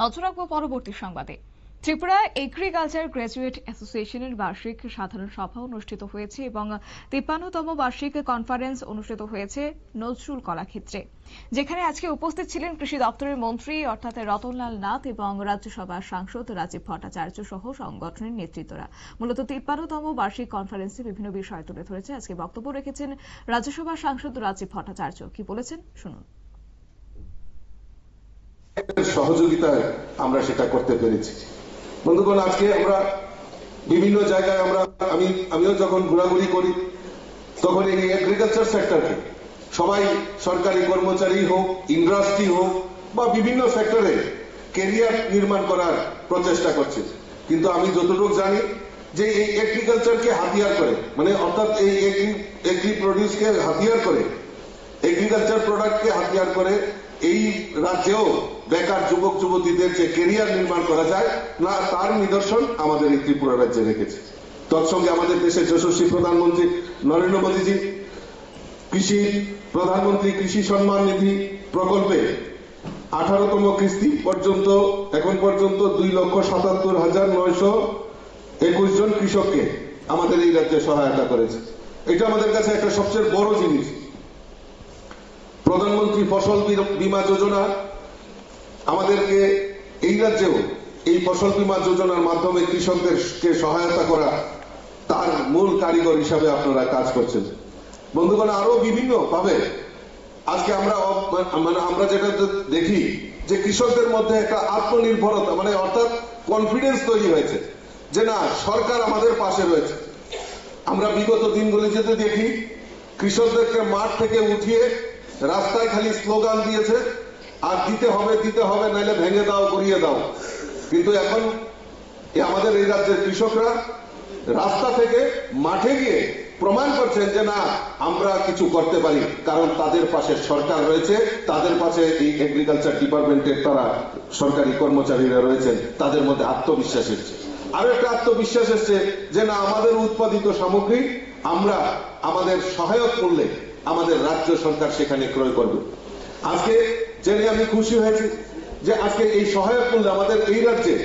নজর রাখবো পরবর্তী সংবাদে। ত্রিপুরা এগ্রিকালচার গ্র্যাজুয়েট অ্যাসোসিয়েশনের বার্ষিক সাধারণ সভা অনুষ্ঠিত হয়েছে এবং 53তম বার্ষিক কনফারেন্স অনুষ্ঠিত হয়েছে নজরুল কলাক্ষেত্রে, যেখানে আজকে উপস্থিত ছিলেন কৃষি দপ্তরের মন্ত্রী অর্থাৎ রতনলাল নাথ এবং রাজ্যসভার সাংসদ রাজীব ভট্টাচার্য সহ সংগঠনের নেতৃত্বরা। মূলত 53তম বার্ষিক কনফারেন্সে বিভিন্ন বিষয় তুলে ধরেছে। আজকে বক্তব্য রেখেছেন রাজ্যসভার সাংসদ রাজীব ভট্টাচার্য। কি বলেছেন শুনুন। সহযোগিতায় আমরা সেটা করতে পেরেছি। বন্ধুগণ, আজকে আমরা বিভিন্ন জায়গায় আমিও যখন ঘোরাঘুরি করি তখন এই এগ্রিকালচার সেক্টরকে সবাই সরকারি কর্মচারী হোক, ইন্ডাস্ট্রি হোক বা বিভিন্ন সেক্টরে ক্যারিয়ার নির্মাণ করার প্রচেষ্টা করছে। কিন্তু আমি যতটুকু জানি যে এই এগ্রিকালচারকে হাতিয়ার করে, মানে অর্থাৎ এই এগ্রি প্রডিউসকে হাতিয়ার করে, এগ্রিকালচার প্রোডাক্টকে হাতিয়ার করে এই রাজ্যেও বেকার যুবক যুবতীদের যে ক্যারিয়ার নির্মাণ করা যায় না, তার নিদর্শন আমাদের এই ত্রিপুরা রাজ্যে রেখেছে। তৎসঙ্গে আমাদের দেশের যশস্বী প্রধানমন্ত্রী নরেন্দ্র মোদীজি প্রধানমন্ত্রী কৃষি সম্মান নিধি প্রকল্পে 18তম কিস্তি পর্যন্ত এখন পর্যন্ত 2,77,921 জন কৃষককে আমাদের এই রাজ্যে সহায়তা করেছে। এটা আমাদের কাছে একটা সবচেয়ে বড় জিনিস। প্রধানমন্ত্রী ফসল বীমা যোজনা আমাদেরকে এই রাজ্যেও এই ফসল বীমা যোজনার মাধ্যমে কৃষকদেরকে সহায়তা করা, তার মূল কারিগর হিসাবে আপনারা কাজ করছেন। বন্ধুগণ, আরো বিভিন্ন ভাবে আজকে আমরা যেটা দেখি যে কৃষকদের মধ্যে একটা আত্মনির্ভরতা, মানে অর্থাৎ কনফিডেন্স তৈরি হয়েছে যে না, সরকার আমাদের পাশে রয়েছে। আমরা বিগত দিনগুলি যদি দেখি, কৃষকদেরকে মাঠ থেকে উঠিয়ে রাস্তায় খালি স্লোগান দিয়েছে আর দিতে হবে নাইলে ভেঙে দাও, গড়িয়ে দাও। কিন্তু এখন আমাদের এই রাজ্যের কৃষকরা রাস্তা থেকে মাঠে গিয়ে প্রমাণ করছেন যে না, আমরা কিছু করতে পারি, কারণ তাদের পাশে সরকার রয়েছে, তাদের পাশে এই এগ্রিকালচার ডিপার্টমেন্টের তারা সরকারি কর্মচারীরা রয়েছেন, তাদের মধ্যে আত্মবিশ্বাস এসছে। আরো একটা আত্মবিশ্বাস এসছে যে না, আমাদের উৎপাদিত সামগ্রী আমরা আমাদের সহায়ক মূল্যে আমাদের রাজ্য সরকার সেখানে ক্রয় করবে। আজকে জেনে আমি খুশি হয়েছি যে আজকে এই সহায়ক মূল্যে আমাদের এই রাজ্যে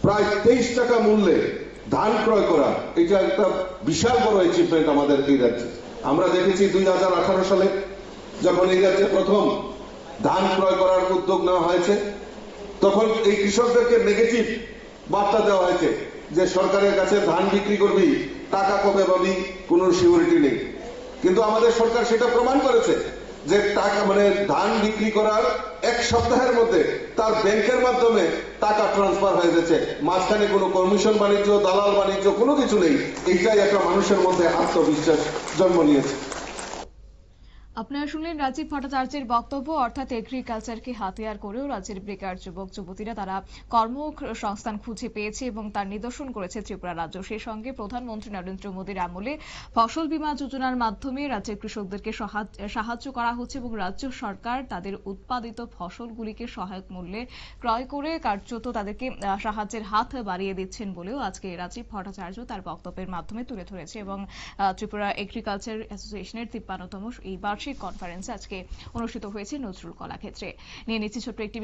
প্রায় 23 টাকা মূল্যে ধান ক্রয় করা, এটা একটা বিশাল বড় অ্যাচিভমেন্ট আমাদের এই রাজ্যে। আমরা দেখেছি 2018 সালে যখন এই রাজ্যে প্রথম ধান ক্রয় করার উদ্যোগ নেওয়া হয়েছে, তখন এই কৃষকদেরকে নেগেটিভ বার্তা দেওয়া হয়েছে যে সরকারের কাছে ধান বিক্রি করবি, টাকা কবে পাবি, কোনো সিউরিটি নেই। কিন্তু আমাদের সরকার সেটা প্রমাণ করেছে যে টাকা, মানে ধান বিক্রি করার 1 সপ্তাহের মধ্যে তার ব্যাংকের মাধ্যমে টাকা ট্রান্সফার হয়ে যাচ্ছে। মাঝখানে কোনো কমিশন বাণিজ্য, দালাল বাণিজ্য কোনো কিছু নেই। এইটাই একটা মানুষের মধ্যে আত্মবিশ্বাস জন্ম নিয়েছে। আপনারা শুনলেন রাজীব ভট্টাচার্যের বক্তব্য। অর্থাৎ এগ্রিকালচারকে হাতিয়ার করেও রাজ্যের বেকার যুবক যুবতীরা তারা কর্মসংস্থান খুঁজে পেয়েছে এবং তার নিদর্শন করেছে ত্রিপুরা রাজ্য। সেই সঙ্গে প্রধানমন্ত্রী নরেন্দ্র মোদীর আমলে ফসল বীমা যোজনার মাধ্যমে রাজ্যের কৃষকদেরকে সাহায্য করা হচ্ছে এবং রাজ্য সরকার তাদের উৎপাদিত ফসলগুলিকে সহায়ক মূল্যে ক্রয় করে কার্যত তাদেরকে সাহায্যের হাত বাড়িয়ে দিচ্ছেন বলেও আজকে রাজীব ভট্টাচার্য তার বক্তব্যের মাধ্যমে তুলে ধরেছে। এবং ত্রিপুরা এগ্রিকালচার অ্যাসোসিয়েশনের 53তম এই বার্ষিক কনফারেন্স আজকে অনুষ্ঠিত হয়েছে নজরুল কলাক্ষেত্রে। নিয়ে নিচ্ছি ছোট্ট একটি